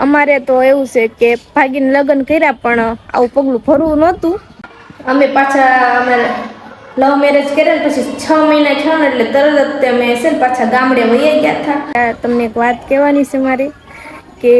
અમારે તો એવું છે કે ભાગીને લગ્ન કર્યા પણ આવું પગલું ભરવું નહોતું. અમે પાછા અમારે લવ મેરેજ કર્યા ને પછી 6 મહિના થયા ને એટલે તરત જ અમે છે ને પાછા ગામડે વહી ગયા હતા. તમને એક વાત કહેવાની છે મારી કે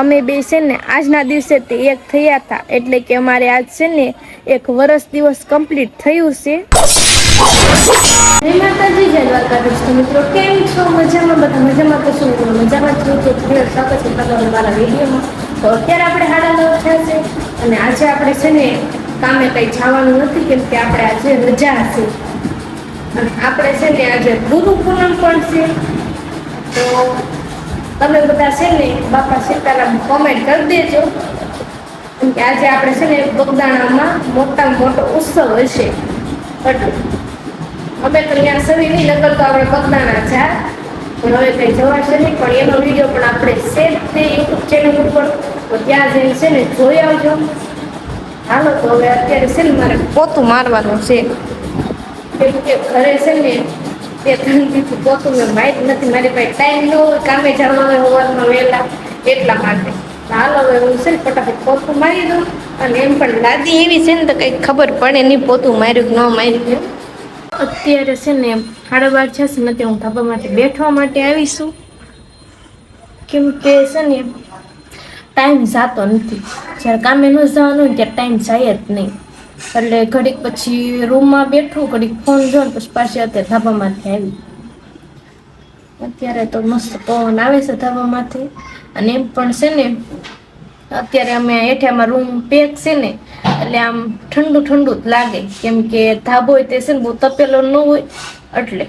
અમે બે છે ને આજના દિવસે તે એક થયા હતા, એટલે કે અમારે આજ છે ને 1 વર્ષ દિવસ કમ્પ્લીટ થયું છે. જય માતાજી, જય દ્વારકાધીશ. તો મિત્રો કેમ છો? મજામાં? બધા મજામાં? તો શું મિત્રો મજામાં છો? તો સ્વાગત છે તમારું મારા વિડીયોમાં. તો અત્યારે આપણે 9:30 થયા છે અને આજે આપણે છે ને કામે કંઈ જવાનું નથી, કેમ કે આપણે આજે રજા છે અને આપણે છે ને આજે ગુરુ પૂનમ પણ છે. તો તમે બધા છે ને બાપા સીતારામ કોમેન્ટ કરી દેજો, કેમ કે આજે આપણે છે ને બગદાણામાં મોટામાં મોટો ઉત્સવ હશે. એટલે અમે તો ત્યાં સવી નહીં, નકર તો આપણે બગદાણા જા, પણ હવે કંઈ જવાશે નહીં. પણ એનો વિડીયો પણ આપણે સેટ છે યુટ્યુબ ચેનલ ઉપર, તો ત્યાં જઈને છે ને જોઈ આવજો. હાલો તો હવે અત્યારે છે ને મારે પોતું મારવાનું છે, કેમ કે ઘરે છે ને 2-3 દિવસથી પોતું મેં મારી નથી. મારી પાસે ટાઈમ ન હોય, કામે જવાનું હોય સવારમાં વહેલા, એટલા માટે. હાલો હવે હું છે ને ફટાફટ પોતું મારી દઉં. અને એમ પણ લાદી એવી છે ને તો કંઈક ખબર પડે નહીં પોતું માર્યું કે ન માર્યું. અત્યારે છે ને 12:30 છે ને, હું ધાબા માટે બેઠવા માટે આવીશું, કેમ કે છે ને ટાઈમ જતો નથી. જ્યારે કામે ન જવાનું હોય ત્યારે ટાઈમ જાય જ નહીં. એટલે ઘડીક પછી રૂમમાં બેઠું, ઘડીક ફોન જોઉં, પછી પાછી અત્યારે ધાબામાંથી આવી. અત્યારે તો મસ્ત પવન આવે છે ધાબામાંથી. અને એમ પણ છે ને અત્યારે અમે હેઠામાં રૂમ પેક છે ને, એટલે આમ ઠંડુ ઠંડુ જ લાગે, કેમ કે ધાબો હોય તે છે ને બહુ તપેલો ન હોય. એટલે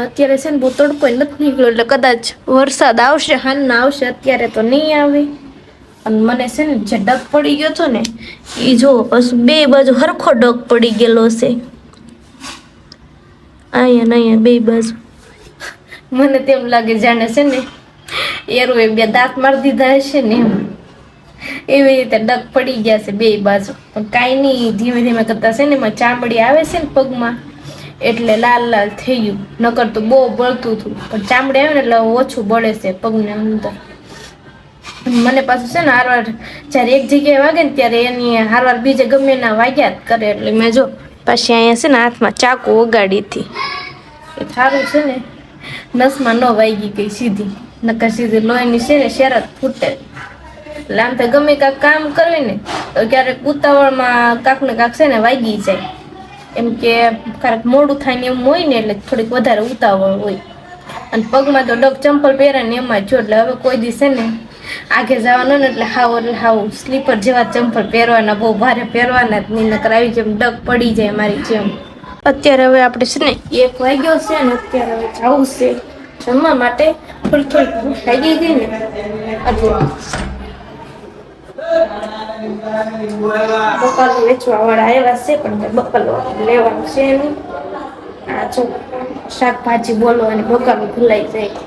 અત્યારે છે ને બહુ તડકો નથી નીકળ્યો, એટલે કદાચ વરસાદ આવશે, હાલના આવશે, અત્યારે તો નહીં આવે. અને મને છે ને જે ડગ પડી ગયો હતો ને એ જો પાછું 2 બાજુ હરખો ડગ પડી ગયેલો છે, અહીંયા ને અહીંયા 2 બાજુ. મને તેમ લાગે જાણે છે ને એરોએ 2 દાંત મારી દીધા હશે ને એવી રીતે ડગ પડી ગયા છે 2 બાજુ. પણ કાંઈ નહીં, ધીમે ધીમે કરતા છે ને એમાં ચામડી આવે છે ને પગમાં, એટલે લાલ લાલ થઈ ગયું. નકર તો બહુ બળતું હતું, પણ ચામડી આવે ને એટલે ઓછું બળે છે પગને અંદર. મને પાછું છે ને હારવાર જ્યારે એક જગ્યાએ વાગે ને ત્યારે એની હારવાર બીજે ગમે ના વાગ્યા જ કરે. એટલે મેં જો પાછી અહીંયા છે ને હાથમાં ચાકુ વગાડી હતી, એ સારું છે ને નસમાં ન વાગી ગઈ સીધી, નકર સીધી લોહીની છે ને શેરત ફૂટે. એટલે આમ તો ગમે કાંક કામ કરવી ને તો ક્યારેક ઉતાવળમાં કાંક ને કાંક છે ને વાગી જાય, એમ કે ક્યારેક મોડું થાય ને એમ હોય ને, એટલે થોડીક વધારે ઉતાવળ હોય. અને પગમાં તો ડગ ચંપલ પહેરે ને એમાં જો, એટલે હવે કોઈ દિવસ છે ને આગે જવાનું ને એટલે હાવ સ્લીપર જેવા ચંપલ પહેરવાના, બહુ ભારે પહેરવાના જ નહીં, નકર આવી જેમ ડગ પડી જાય મારી જેમ. અત્યારે હવે આપણે છે ને 1 વાગ્યો છે ને, અત્યારે હવે જવું છે જમવા માટે. થોડી ભૂખ લાગી ગઈ ને એટલે બકાલું વેચવા વાળા આવ્યા છે, પણ બકાલું લેવાનું છે નહીં. આ જો શાકભાજી બોલો અને બકાલું ભૂલાઈ જાય,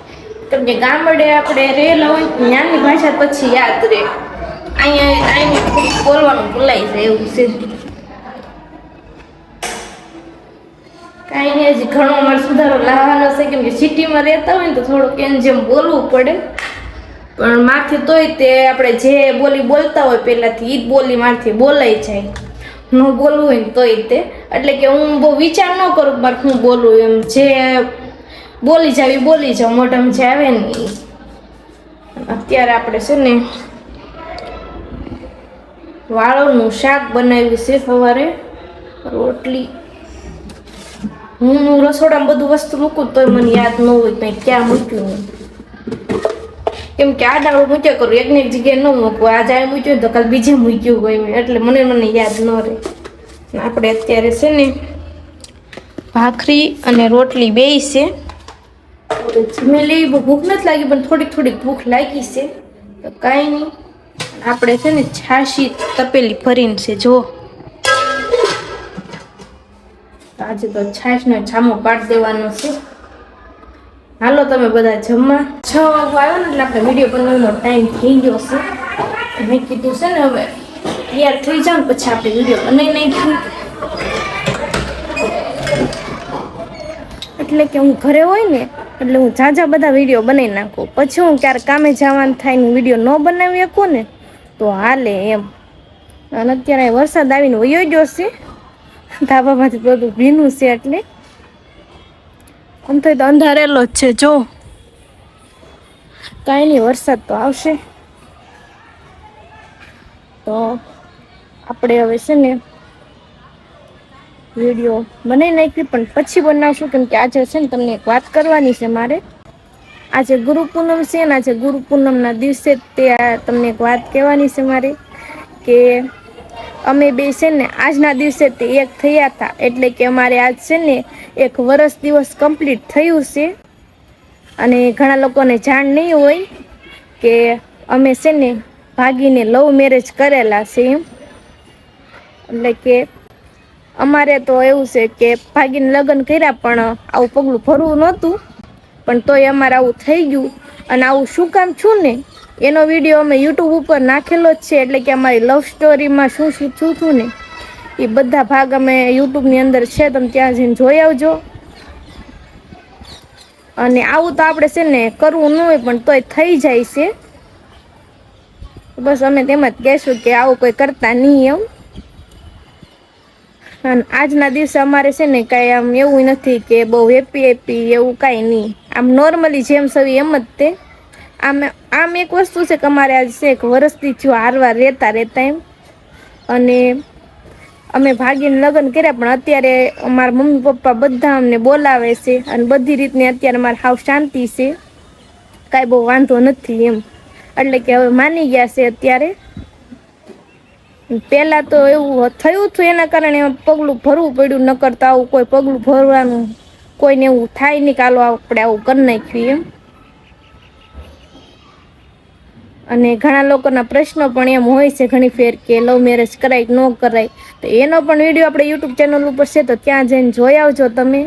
કેમ કે ગામડે આપણે રહેલા હોય ત્યાંની ભાષા પછી યાદ રહે, અહીંયા બોલવાનું ભૂલાઈ જાય એવું છે. કાંઈ નહીં, હજી ઘણો અમારે સુધારો લાવવાનો છે, કેમ કે સિટીમાં રહેતા હોય ને તો થોડુંક એને જેમ બોલવું પડે. પણ મારથી તોય તે આપણે જે બોલી બોલતા હોય પહેલાંથી એ જ બોલી મારથી બોલાઈ જાય. ન બોલવું હોય ને તોય તે, એટલે કે હું બહુ વિચાર ન કરું મારે હું બોલું, એમ જે બોલી જાવ મોઢામાં જે આવે ને. અત્યારે આપણે છે ને વાળોનું શાક બનાવ્યું છે, સવારે રોટલી. હું રસોડામાં બધું વસ્તુ મૂકું તોય મને યાદ ન હોય કંઈ ક્યાં મૂક્યું હું, કેમ કે આ ડાળું મૂક્યા કરું, એકને એક જગ્યાએ ન મૂકવું. આજે આ મૂક્યું તો કાલ બીજે મૂક્યું હોય મેં, એટલે મને યાદ ન રહે. આપણે અત્યારે છે ને ભાખરી અને રોટલી બેય છે. જમેલી બહુ ભૂખ નથી લાગી, પણ થોડીક ભૂખ લાગી છે. તો કાંઈ નહીં, આપણે છે ને છાશી તપેલી ભરીને છે જો. આજે તો છાશનો જામો પાડી દેવાનો છે. હાલો તમે બધા જમવા. 6 વાગવા આવ્યો ને એટલે આપણે વિડીયો બનાવવાનો ટાઈમ થઈ ગયો છે. મેં કીધું છે ને હવે તૈયાર થઈ જાવ ને પછી આપણે વિડીયો બનાવી નાખ્યું. એટલે કે હું ઘરે હોય ને એટલે હું ઝાઝા બધા વિડીયો બનાવી નાખું. પછી હું ક્યારેક કામે જવાનું થાય ને વિડીયો ન બનાવી શકું ને તો હાલે એમ. અને અત્યારે વરસાદ આવીને વયો ગયો છે, ધાબામાંથી બધું ભીનું છે એટલે આમ તો અંધારેલો જ છે. જો કાંઈ નહીં, વરસાદ તો આવશે. તો આપણે હવે છે ને વિડીયો બનાવી નાખી, પણ પછી બનાવશું, કેમ કે આજે છે ને તમને એક વાત કરવાની છે મારે. આજે ગુરુ પૂનમ છે ને, આજે ગુરુ પૂનમના દિવસે તે તમને એક વાત કહેવાની છે મારે, કે અમે બે છે ને આજના દિવસે તે એક થયા હતા. એટલે કે અમારે આજ છે ને 1 વર્ષ દિવસ કમ્પ્લીટ થયું છે. અને ઘણા લોકોને જાણ નહીં હોય કે અમે છે ને ભાગીને લવ મેરેજ કરેલા છે એમ. એટલે કે અમારે તો એવું છે કે ભાગીને લગ્ન કર્યા, પણ આવું પગલું ભરવું નહોતું, પણ તોય અમારે આવું થઈ ગયું. અને આવું શું કામ છું ને એનો વિડીયો અમે યુટ્યુબ ઉપર નાખેલો જ છે. એટલે કે અમારી લવ સ્ટોરીમાં શું શું થયું ને એ બધા ભાગ અમે યુટ્યુબની અંદર છે, તમે ત્યાં જઈને જોઈ આવજો. અને આવું તો આપણે છે ને કરવું ન હોય, પણ તોય થઈ જાય છે. બસ અમે તેમ જ કહેશું કે આવું કોઈ કરતા નહીં એમ. અને આજના દિવસે અમારે છે ને કાંઈ આમ એવું નથી કે બહુ હેપી એવું કાંઈ નહીં. આમ નોર્મલી જેમ સવી એમ જ તે. આમ એક વસ્તુ છે કે અમારે આજ છે 1 વર્ષથી જો હારવાર રહેતા એમ. અને અમે ભાગીને લગ્ન કર્યા, પણ અત્યારે અમારા મમ્મી પપ્પા બધા અમને બોલાવે છે. અને બધી રીતની અત્યારે અમારે હાવ શાંતિ છે, કાંઈ બહુ વાંધો નથી એમ. એટલે કે હવે માની ગયા છે અત્યારે. પહેલાં તો એવું થયું હતું, એના કારણે પગલું ભરવું પડ્યું. ન કરતા આવું કોઈ પગલું ભરવાનું કોઈને એવું થાય નહીં, કાલો આપણે આવું કરી નાખ્યું એમ. અને ઘણા લોકોના પ્રશ્નો પણ એમ હોય છે ઘણી ફેર કે લવ મેરેજ કરાય કે ન કરાય. તો એનો પણ વિડીયો આપણે યુટ્યુબ ચેનલ ઉપર છે, તો ત્યાં જઈને જોઈ આવજો તમે.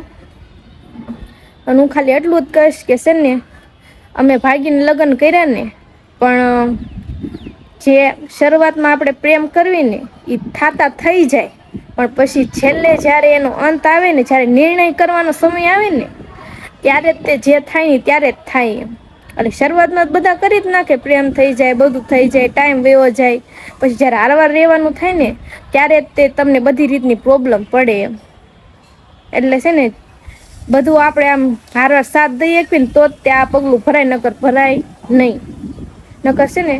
અને હું ખાલી એટલું જ કહીશ કે છે ને અમે ભાગીને લગ્ન કર્યા ને, પણ જે શરૂઆતમાં આપણે પ્રેમ કરવી ને એ થાતા થઈ જાય, પણ પછી છેલ્લે જ્યારે એનો અંત આવે ને, જ્યારે નિર્ણય કરવાનો સમય આવે ને, ત્યારે તે જે થાય ને ત્યારે જ થાય એમ. એટલે શરૂઆતમાં બધા કરી જ નાખે, પ્રેમ થઈ જાય, બધું થઈ જાય, ટાઈમ વેવો જાય. પછી જ્યારે હારવાર રહેવાનું થાય ને ત્યારે તે તમને બધી રીતની પ્રોબ્લેમ પડે એમ. એટલે છે ને બધું આપણે આમ હારવાર સાથ દઈએ ને તો જ તે આ પગલું ભરાય, નકર ભરાય નહીં. નકર છે ને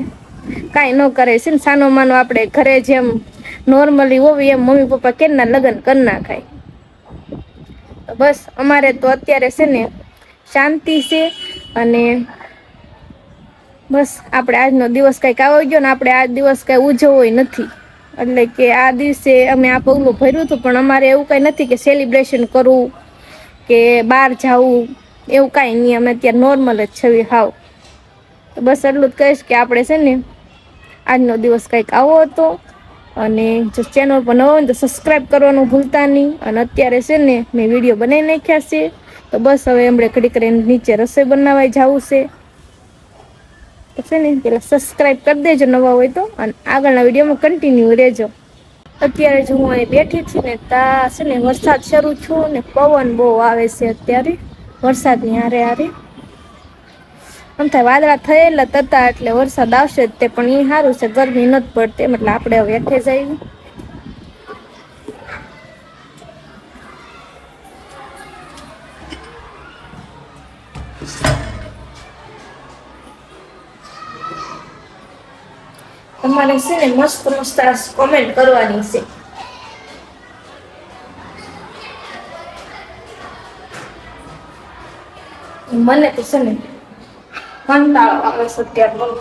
કાંઈ ન કરે છે ને, સાનો માનો આપણે ઘરે જેમ નોર્મલી હોવી એમ મમ્મી પપ્પા કેરના લગ્ન કરી નાખાય. બસ અમારે તો અત્યારે છે ને શાંતિ છે. અને બસ આપણે આજનો દિવસ કંઈક આવી ગયો ને આપણે આ દિવસ કંઈ ઉજવવો નથી. એટલે કે આ દિવસે અમે આ પગલું ભર્યું હતું, પણ અમારે એવું કંઈ નથી કે સેલિબ્રેશન કરવું કે બહાર જવું, એવું કાંઈ નહીં. અમે અત્યારે નોર્મલ જ છવી હાવ. તો બસ એટલું જ કહીશ કે આપણે છે ને આજનો દિવસ કંઈક આવો હતો. અને જો ચેનલ પર નવો હોય તો સબસ્ક્રાઈબ કરવાનું ભૂલતા નહીં. અને અત્યારે છે ને મેં વિડીયો બનાવી નાખ્યા છે, તો બસ હવે હમણાં ઘડી કરીને નીચે રસોઈ બનાવવા જવું છે. તો છે ને પેલા સબસ્ક્રાઈબ કરી દેજો નવા હોય તો, અને આગળના વિડીયોમાં કન્ટિન્યુ રહેજો. અત્યારે જો હું અહીં બેઠી છું ને, તા છે ને વરસાદ શરૂ છું ને પવન બહુ આવે છે અત્યારે વરસાદની હારે હારે. આમ થાય વાદળા થયેલા હતા એટલે વરસાદ આવશે જ તે, પણ એ સારું છે, ગરમી નથી પડતી. એટલે આપણે હવે હેઠે જઈએ. તમારે છે ને મસ્ત મસ્ત કોમેન્ટ કરવાની છે. મને તો છે ને કંટાળો આવે છે અત્યારે. બોલો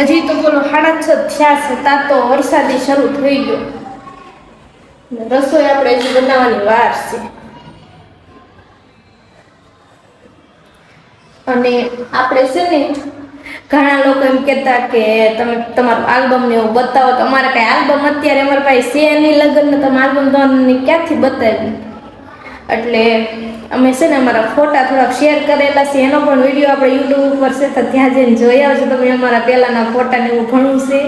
હજી તો બોલો 6:30 થયા છે, તા તો વરસાદી શરૂ થઈ ગયો. રસોઈ આપણે હજી બનાવવાની વાર છે. અને આપણે છે ને ઘણા લોકો એમ કહેતા કે તમે તમારું આલ્બમ ને એવું બતાવો, તો અમારે કાંઈ આલ્બમ અત્યારે અમારા પાસે છે નહીં. લગ્નને તમે આલ્બમ તમને ક્યાંથી બતાવી? એટલે અમે છે ને અમારા ફોટા થોડાક શેર કરેલા છે, એનો પણ વિડીયો આપણે યુટ્યુબ ઉપર છે, તો ત્યાં જઈને જોઈ આવજો તમે. અમારા પહેલાંના ફોટાને એવું ઘણું છે.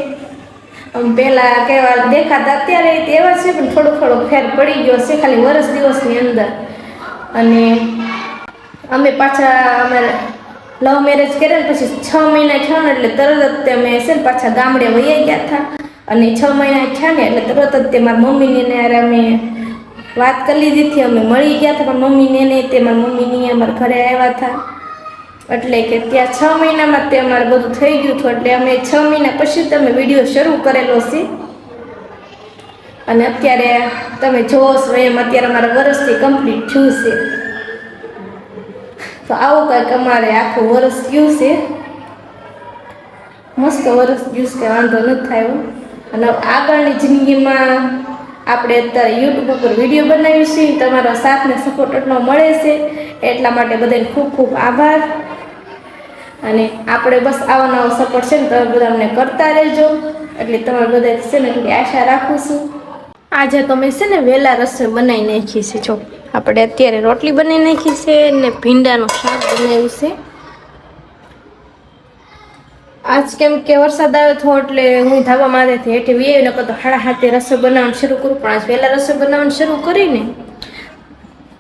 પહેલાં કેવા દેખાતા અત્યારે એવા છે, પણ થોડો ફેર પડી ગયો છે ખાલી વર્ષ દિવસની અંદર. અને અમે પાછા અમારે લવ મેરેજ કર્યા ને પછી 6 મહિના થયા ને એટલે તરત જ અમે છે ને પાછા ગામડે વહી ગયા હતા. અને 6 મહિના થયા ને એટલે તરત જ તે મારા મમ્મીને યાર અમે વાત કરી લીધી હતી. અમે મળી ગયા હતા પણ મમ્મીને ને તે મારા મમ્મીની અમારા ઘરે આવ્યા હતા. એટલે કે ત્યાં 6 મહિનામાં તે અમારે બધું થઈ ગયું હતું. એટલે અમે 6 મહિના પછી તમે વિડીયો શરૂ કરેલો છે. અને અત્યારે તમે જોવો છો એમ અત્યારે અમારા વર્ષથી કમ્પ્લીટ થયું છે. તો આવું કંઈક અમારે આખું વર્ષ ગયું છે. મસ્ત વર્ષ ગયું છે, વાંધો નથી થયો. અને આગળની જિંદગીમાં આપણે અત્યારે યુટ્યુબ ઉપર વિડીયો બનાવીશું. તમારો સાથ ને સપોર્ટ એટલો મળે છે એટલા માટે બધાને ખૂબ ખૂબ આભાર. અને આપણે બસ આવો નવો સપોર્ટ છે ને તમે બધા અમને કરતા રહેજો. એટલે તમારે બધા છે ને એટલી આશા રાખું છું. આજે તો મેં છે ને વહેલા રસોઈ બનાવી નાખી છે. જો આપણે અત્યારે રોટલી બનાવી નાખી છે ને ભીંડાનું શાક બનાવ્યું છે. આજ કેમ કે વરસાદ આવ્યો હતો એટલે હું ધાબા માથેથી હેઠે વી નકર તો 7:30 રસોઈ બનાવવાનું શરૂ કરું. પણ આજ વહેલા રસોઈ બનાવવાનું શરૂ કરીને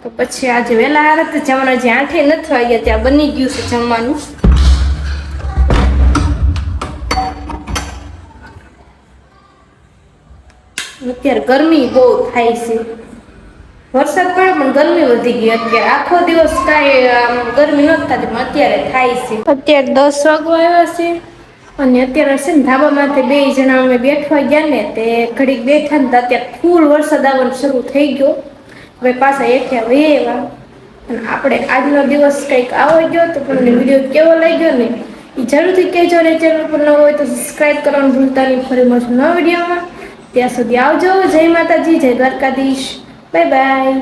તો પછી આજે વહેલા હારત જમવાના જે 8 નથી વાગ્યા ત્યાં બની ગયું છે જમવાનું. અત્યારે ગરમી બહુ થાય છે. વરસાદ પડે પણ ગરમી વધી ગઈ. અત્યારે આખો દિવસ કાંઈ ગરમી નથી થતી પણ અત્યારે થાય છે. અત્યારે 10 વાગવા આવ્યા છે અને અત્યારે છે ને ધાબા માથે 2 જણા અમે બેઠવા ગયા ને તે ઘડીક બેઠા ને અત્યારે ફૂલ વરસાદ આવવાનો શરૂ થઈ ગયો. હવે પાછા હેઠે વહી આવ્યા. અને આપણે આજનો દિવસ કંઈક આવો ગયો તો તમને વિડીયો કેવો લાગ્યો ને એ જરૂરથી કહેજો. ને ચેનલ પર ન હોય તો સબસ્ક્રાઈબ કરવાનું ભૂલતા નહીં. ફરી મળશું નવા વિડીયોમાં. ત્યાં સુધી આવજો. જય માતાજી, જય દ્વારકાધીશ. Bye bye.